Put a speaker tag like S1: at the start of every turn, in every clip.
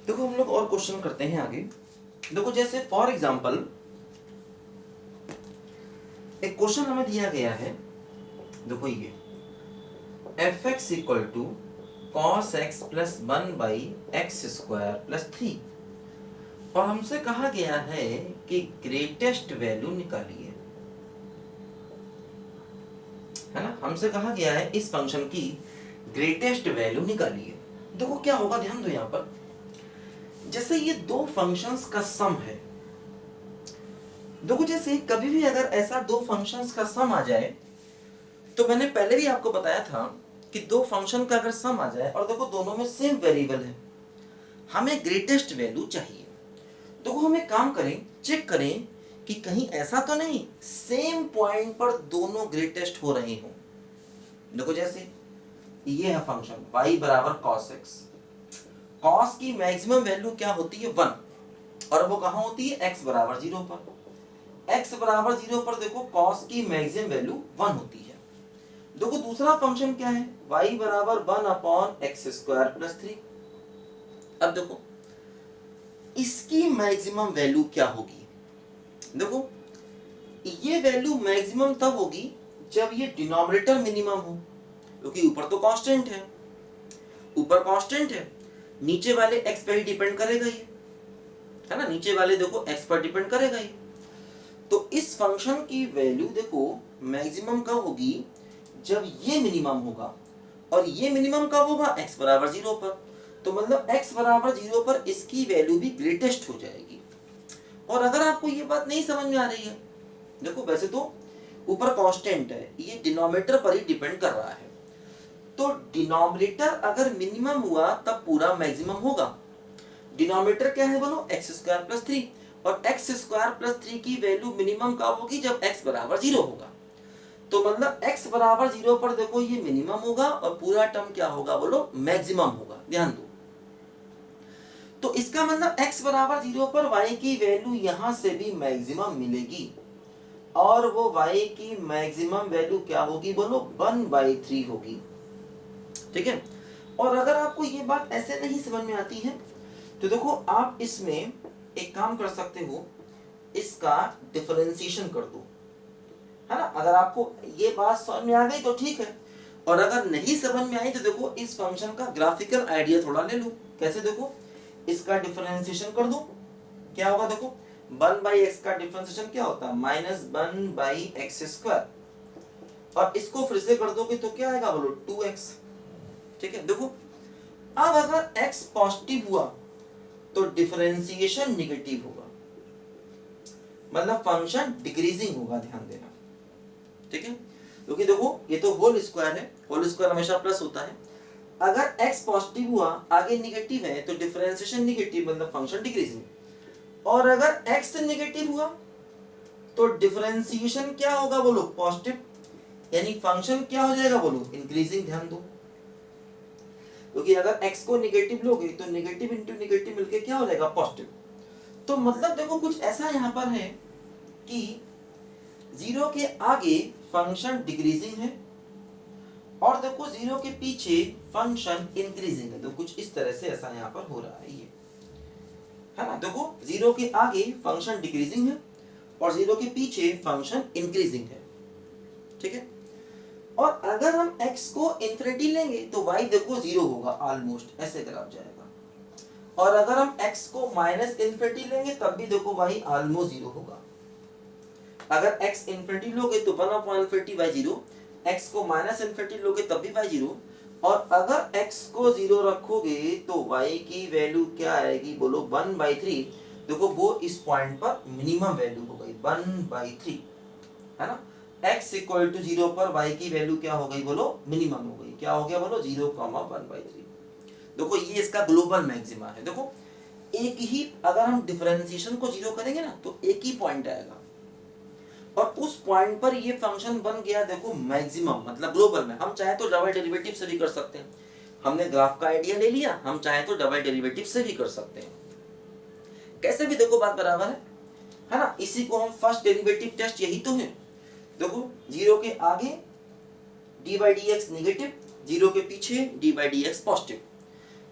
S1: देखो हम लोग और क्वेश्चन करते हैं आगे। देखो जैसे फॉर एग्जांपल एक क्वेश्चन हमें दिया गया है। देखो ये F X equal to cos X plus 1/x² + 3 और हमसे कहा गया है कि ग्रेटेस्ट वैल्यू निकालिए, है ना। हमसे कहा गया है इस फंक्शन की ग्रेटेस्ट वैल्यू निकालिए। देखो क्या होगा, ध्यान दो यहां पर। जैसे ये दो फंक्शंस का सम है, देखो जैसे कभी भी अगर ऐसा दो फंक्शंस का सम आ जाए, तो मैंने पहले भी आपको बताया था कि दो फंक्शन का अगर सम आ जाए और देखो दोनों में सेम वेरिएबल है, हमें ग्रेटेस्ट वैल्यू चाहिए। देखो हम एक काम करें, चेक करें कि कहीं ऐसा तो नहीं सेम पॉइंट पर दोनों ग्रेटेस्ट हो रहे हो। देखो जैसे ये है फंक्शन y बराबर cos x, cos की मैक्सिमम वैल्यू क्या होती है 1, और वो कहां होती है x बराबर 0 पर। x बराबर 0 पर देखो cos की मैक्सिमम वैल्यू 1 होती है। देखो दूसरा फंक्शन क्या है, y बराबर 1/x² + 3। अब देखो इसकी मैक्सिमम वैल्यू क्या होगी। देखो ये वैल्यू मैक्सिमम तब होगी जब ये डिनोमिनेटर मिनिमम हो, क्योंकि ऊपर तो कांस्टेंट है, ऊपर कांस्टेंट है, नीचे वाले x पर ही डिपेंड करेगा ये, है ना। नीचे वाले देखो x पर डिपेंड करेगा ये। तो इस फंक्शन की वैल्यू देखो मैक्सिमम कब होगी, जब ये मिनिमम होगा, और ये मिनिमम कब होगा, x बराबर 0 पर। तो मतलब x बराबर 0 पर इसकी वैल्यू भी ग्रेटेस्ट हो जाएगी। और अगर आपको ये बात नहीं समझ में आ रही है, देखो वैसे तो ऊपर कांस्टेंट है, ये डिनोमिनेटर पर ही डिपेंड कर रहा है, तो डिनोमिनेटर अगर मिनिमम हुआ तब पूरा मैक्सिमम होगा। डिनोमिनेटर क्या है बोलो, x² + 3, और x² + 3 की वैल्यू मिनिमम कब होगी, जब x बराबर 0 होगा। तो मतलब x बराबर 0 पर देखो ये मिनिमम होगा और पूरा टर्म क्या होगा बोलो, मैक्सिमम होगा। ध्यान दो, तो इसका मतलब x बराबर 0 पर y की वैल्यू यहां से भी मैक्सिमम मिलेगी, और वो y की मैक्सिमम वैल्यू क्या होगी बोलो, 1/3 होगी। ठीक है। और अगर आपको ये बात ऐसे नहीं समझ में आती है, तो देखो आप इसमें एक काम कर सकते हो, इसका डिफरेंशिएशन कर दो, है ना। अगर आपको ये बात समझ में आ गई तो ठीक है, और अगर नहीं समझ में आई तो देखो इस फंक्शन का ग्राफिकल आइडिया थोड़ा ले लो। कैसे, देखो इसका डिफरेंशिएशन कर दो, क्या होगा देखो 1/x का डिफरेंशिएशन क्या होता है, -1/x², और इसको फिर से कर दोगे तो क्या आएगा बोलो 2x। ठीक है। देखो अब अगर x पॉजिटिव हुआ तो डिफरेंशिएशन निगेटिव होगा, मतलब फंक्शन डिक्रीजिंग होगा, ध्यान देना। ठीक है, क्योंकि देखो ये तो होल स्क्वायर है, होल स्क्वायर हमेशा प्लस होता है। अगर x पॉजिटिव हुआ आगे निगेटिव है तो डिफरेंशिएशन निगेटिव, मतलब फंक्शन डिक्रीजिंग। और अगर x निगेटिव हुआ तो डिफरेंशिएशन क्या होगा बोलो, पॉजिटिव, यानी फंक्शन क्या हो जाएगा बोलो, इंक्रीजिंग। ध्यान दो, क्योंकि अगर x को निगेटिव लोगे तो निगेटिव इंटू निगेटिव मिलके क्या हो जाएगा, पॉजिटिव। तो मतलब देखो कुछ ऐसा यहां पर है कि 0 के आगे फंक्शन डिक्रीजिंग है, और देखो 0 के पीछे फंक्शन इंक्रीजिंग है। तो कुछ इस तरह से ऐसा यहां पर हो रहा है ये, है ना। देखो 0 के आगे फंक्शन डिक्रीजिंग है और 0 के पीछे फंक्शन इंक्रीजिंग है। ठीक है। और अगर हम x को इंफिनिटी लेंगे तो y देखो 0 होगा, ऑलमोस्ट ऐसे ग्राफ जाएगा। और अगर हम x को -इंफिनिटी लेंगे तब भी देखो y ऑलमोस्ट 0 होगा। अगर x इंफिनिटी लोगे तो 1/∞y0, x को -इंफिनिटी लोगे तब भी y 0, और अगर x को 0 रखोगे तो y की वैल्यू क्या आएगी बोलो, 1/3। देखो वो इस पॉइंट पर मिनिमम वैल्यू हो गई 1/3, है ना। x = 0 पर y की वैल्यू क्या हो गई बोलो, मिनिमम हो गई। क्या हो गया बोलो, 0,1/3। देखो ये इसका ग्लोबल मैक्सिमा है। देखो एक ही, अगर हम डिफरेंशिएशन को 0 करेंगे ना तो एक ही पॉइंट आएगा, और उस पॉइंट पर ये फंक्शन बन गया देखो मैक्सिमम, मतलब ग्लोबल में। हम चाहे तो डबल डेरिवेटिव से भी कर सकते हैं, हमने ग्राफ का आइडिया ले लिया, हम चाहे तो डबल डेरिवेटिव से भी कर सकते हैं, कैसे भी देखो बात बराबर है ना। इसी को हम फर्स्ट डेरिवेटिव टेस्ट, यही तो है। देखो 0 के आगे d/dx नेगेटिव, 0 के पीछे d/dx पॉजिटिव,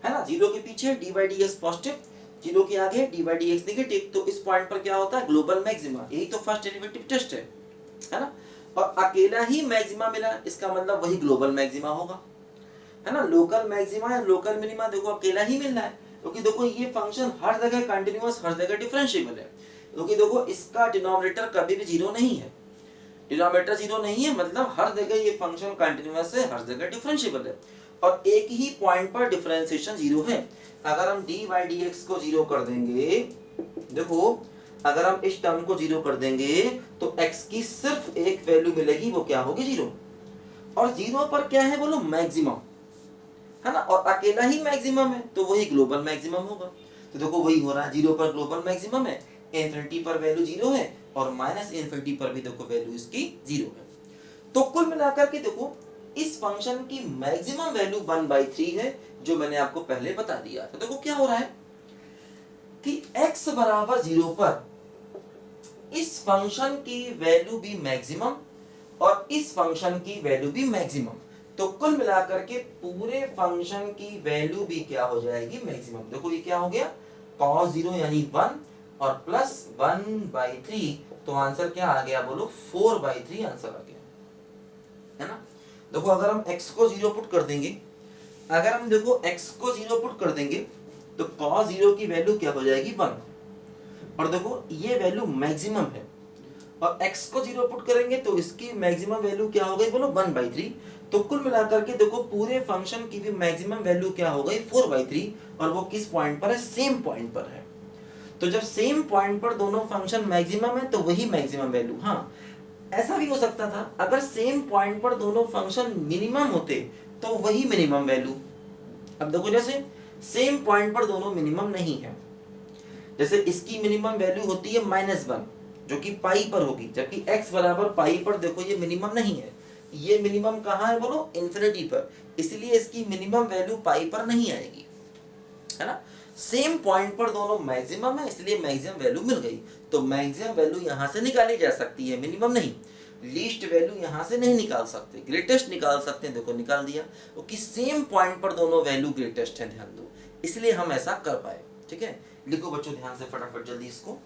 S1: है ना, 0 के पीछे dy dx पॉजिटिव, 0 के आगे dy dx नेगेटिव, तो इस पॉइंट पर क्या होता है, ग्लोबल मैक्सिमा। यही तो फर्स्ट डेरिवेटिव टेस्ट है ना। और अकेला ही मैक्सिमा मिला, इसका मतलब वही ग्लोबल मैक्सिमा होगा, है ना। लोकल मैक्सिमा या लोकल मिनिमा देखो अकेला ही मिल रहा है, क्योंकि देखो ये फंक्शन हर जगह कंटिन्यूअस, हर जगह डिफरेंशिएबल है, क्योंकि देखो इसका डिनोमिनेटर कभी भी 0 नहीं है, डिनोमिनेटर 0 नहीं है, मतलब हर जगह ये फंक्शन कंटिन्यूअस है, हर जगह डिफरेंशिएबल है, और एक ही पॉइंट पर डिफरेंशिएशन 0 है। अगर हम dy dx को 0 कर देंगे, देखो अगर हम इस टर्म को 0 कर देंगे तो x की सिर्फ एक वैल्यू मिलेगी, वो क्या होगी, 0। और 0 पर क्या है बोलो, मैक्सिमम, है ना, और अकेला ही मैक्सिमम है, तो वही ग्लोबल मैक्सिमम होगा। तो देखो वही हो रहा है, 0 पर ग्लोबल मैक्सिमम है, इन्फिनिटी पर वैल्यू 0 है, और माइनस इन्फिनिटी पर भी देखो वैल्यू इसकी 0 है। तो कुल मिलाकर के देखो इस फंक्शन की मैक्सिमम वैल्यू 1/3 है, जो मैंने आपको पहले बता दिया। तो देखो क्या हो रहा है कि x बराबर 0 पर इस फंक्शन की वैल्यू भी मैक्सिमम और इस फंक्शन की वैल्यू भी मैक्सिमम, तो कुल मिलाकर के पूरे फंक्शन की वैल्यू भी क्या हो जाएगी, मैक्सिमम। देखो ये क्या हो गया, cos 0 यानी 1 और प्लस 1/3, तो आंसर क्या आ गया बोलो, 4/3 आंसर आ गया, है ना। देखो अगर हम x को 0 पुट कर देंगे, अगर हम देखो x को 0 पुट कर देंगे तो cos 0 की वैल्यू क्या हो जाएगी, 1, और देखो ये वैल्यू मैक्सिमम है, और x को 0 पुट करेंगे तो इसकी मैक्सिमम वैल्यू क्या हो गई बोलो, 1/3। तो कुल मिलाकर के देखो पूरे फंक्शन की भी मैक्सिमम वैल्यू क्या हो गई, 4/3, और वो किस पॉइंट पर है, सेम पॉइंट पर है। तो जब सेम पॉइंट पर दोनों फंक्शन मैक्सिमम है तो वही मैक्सिमम वैल्यू। हाँ, ऐसा भी हो सकता था अगर सेम पॉइंट पर दोनों फंक्शन मिनिमम होते तो वही मिनिमम वैल्यू। अब देखो जैसे सेम पॉइंट पर दोनों मिनिमम नहीं है, जैसे इसकी मिनिमम वैल्यू होती है -1 जो कि पाई पर होगी, जबकि x बराबर पाई पर देखो ये मिनिमम नहीं है, ये मिनिमम कहाँ है बोलो, इन्फिनिटी पर, इसलिए इसकी मिनिमम वैल्यू पाई पर नहीं आएगी, है ना। सेम पॉइंट पर दोनों मैक्सिमम है, इसलिए मैक्सिमम वैल्यू मिल गई। तो मैक्सिमम वैल्यू यहाँ से निकाली जा सकती है, मिनिमम नहीं। लीस्ट वैल्यू यहाँ से नहीं निकाल सकते, ग्रेटेस्ट निकाल सकते हैं, देखो निकाल दिया, क्योंकि सेम पॉइंट पर दोनों वैल्यू ग्रेटेस्ट है, ध्यान दो, इसलिए हम ऐसा कर पाए। ठीक है, लिखो बच्चों ध्यान से फटाफट जल्दी इसको।